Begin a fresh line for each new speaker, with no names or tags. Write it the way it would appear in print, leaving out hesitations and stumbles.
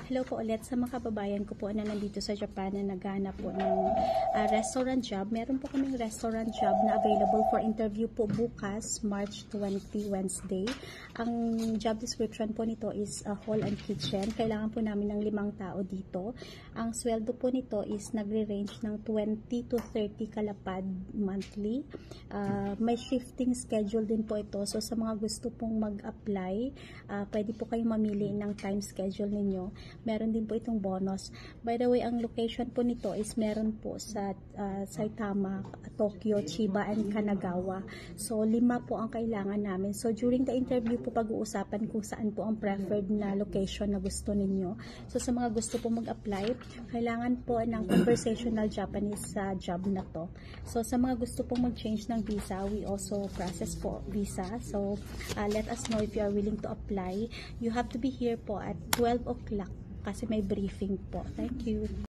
Hello po ulit sa mga kababayan ko po na nandito sa Japan na naghahanap po ng restaurant job. Meron po kaming restaurant job na available for interview po bukas, March 20, Wednesday. Ang job description po nito is hall and kitchen. Kailangan po namin ng 5 tao dito. Ang sweldo po nito is nagre-range ng 20 to 30 kalapad monthly. May shifting schedule din po ito. So sa mga gusto pong mag-apply, pwede po kayong mamili ng time schedule ninyo. Meron din po itong bonus. By the way, ang location po nito is meron po sa Saitama, Tokyo, Chiba, and Kanagawa. So 5 po ang kailangan namin. So during the interview po pag-uusapan kung saan po ang preferred na location na gusto ninyo. So sa mga gusto po mag-apply, kailangan po ng conversational Japanese sa job na to. So sa mga gusto pong mag-change ng visa, we also process po visa. So let us know if you are willing to apply. You have to be here po at 12 o'clock kasi may briefing po. Thank you.